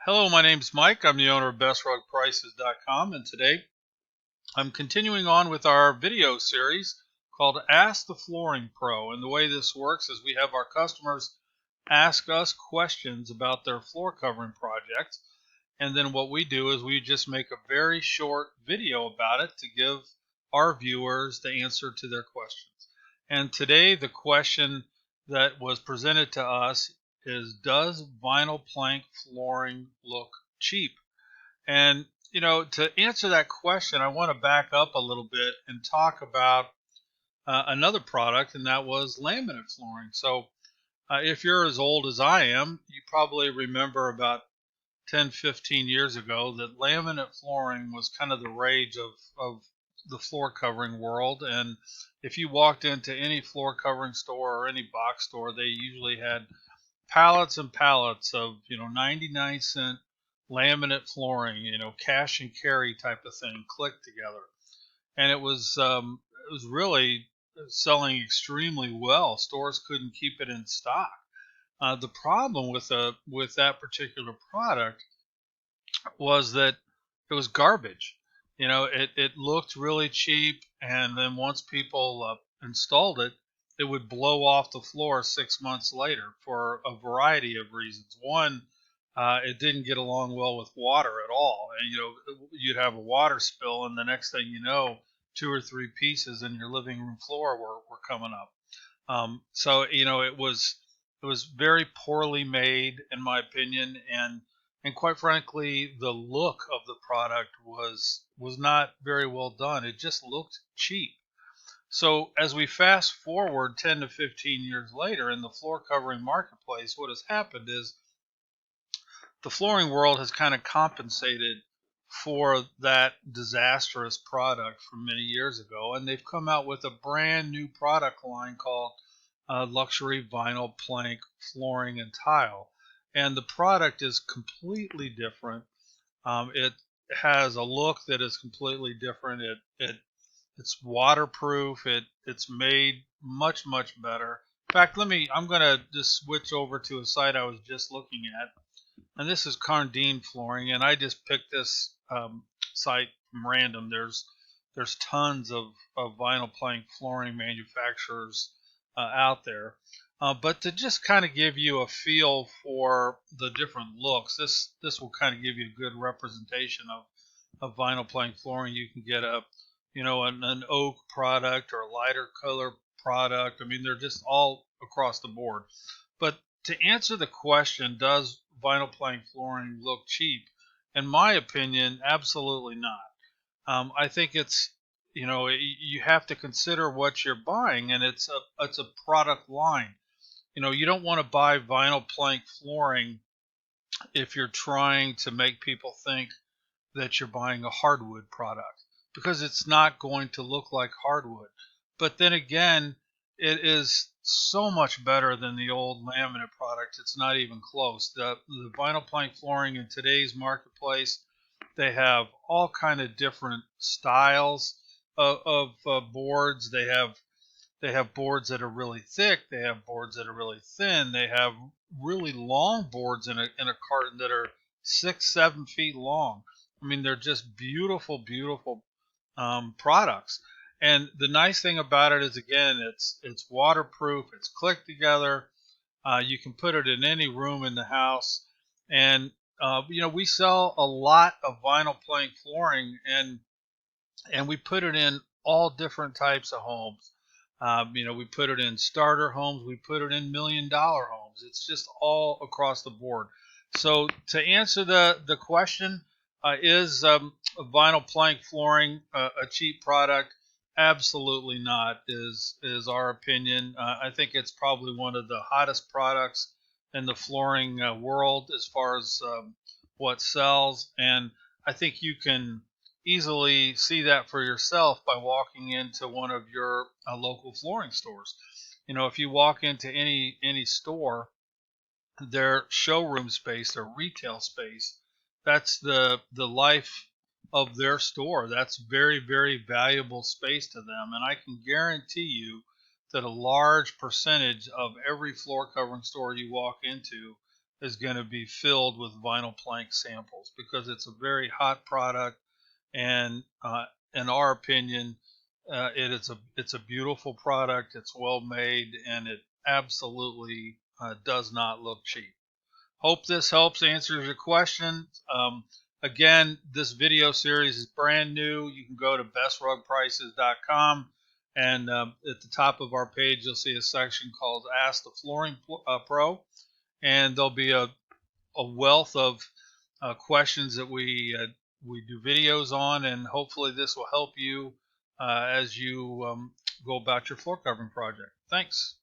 Hello, my name's Mike. I'm the owner of BestRugPrices.com, and today I'm continuing on with our video series called Ask the Flooring Pro. And the way this works is we have our customers ask us questions about their floor covering projects, and then what we do is we just make a very short video about it to give our viewers the answer to their questions. And today the question that was presented to us is, does vinyl plank flooring look cheap? And to answer that question, I want to back up a little bit and talk about another product, and that was laminate flooring. So if you're as old as I am, you probably remember about 10, 15 years ago that laminate flooring was kind of the rage of the floor covering world. And if you walked into any floor covering store or any box store, they usually had pallets and pallets of 99-cent laminate flooring, cash and carry type of thing, clicked together. And it was really selling extremely well. Stores couldn't keep it in stock. The problem with that particular product was that it was garbage. It looked really cheap, and then once people installed it, it would blow off the floor 6 months later for a variety of reasons. One, it didn't get along well with water at all, and you'd have a water spill, and the next thing you know, two or three pieces in your living room floor were coming up. So it was very poorly made, in my opinion, and quite frankly, the look of the product was not very well done. It just looked cheap. So as we fast forward 10 to 15 years later in the floor covering marketplace, what has happened is the flooring world has kind of compensated for that disastrous product from many years ago, and they've come out with a brand new product line called luxury vinyl plank flooring and tile. And the product is completely different. It has a look that is completely different. It's waterproof. It's made much better. In fact, I'm going to just switch over to a site I was just looking at, and this is Cardine Flooring, and I just picked this site from random. There's tons of vinyl plank flooring manufacturers out there. But to just kind of give you a feel for the different looks, this will kind of give you a good representation of vinyl plank flooring. You can get an oak product or a lighter color product. I mean, they're just all across the board. But to answer the question, does vinyl plank flooring look cheap? In my opinion, absolutely not. I think you have to consider what you're buying, and it's a product line. You don't want to buy vinyl plank flooring if you're trying to make people think that you're buying a hardwood product, because it's not going to look like hardwood. But then again, it is so much better than the old laminate product. It's not even close. The vinyl plank flooring in today's marketplace, they have all kind of different styles of boards. They have boards that are really thick. They have boards that are really thin. They have really long boards in a carton that are 6, 7 feet long. I mean, they're just beautiful products. And the nice thing about it is, again, it's waterproof. It's clicked together. You can put it in any room in the house. And we sell a lot of vinyl plank flooring, and we put it in all different types of homes. We put it in starter homes. We put it in $1 million homes. It's just all across the board. So to answer the question, is vinyl plank flooring a cheap product? Absolutely not. Is our opinion. I think it's probably one of the hottest products in the flooring world as far as what sells, and I think you can easily see that for yourself by walking into one of your local flooring stores. If you walk into any store, their showroom space, their retail space, that's the life of their store. That's very valuable space to them, and I can guarantee you that a large percentage of every floor covering store you walk into, is going to be filled with vinyl plank samples, because it's a very hot product, and in our opinion, it's a beautiful product. It's well made, and it absolutely does not look cheap. Hope this helps answer your question. Again, this video series is brand new. You can go to bestrugprices.com, and at the top of our page, you'll see a section called Ask the Flooring Pro, and there'll be a wealth of questions that we do videos on, and hopefully this will help you as you go about your floor covering project. Thanks.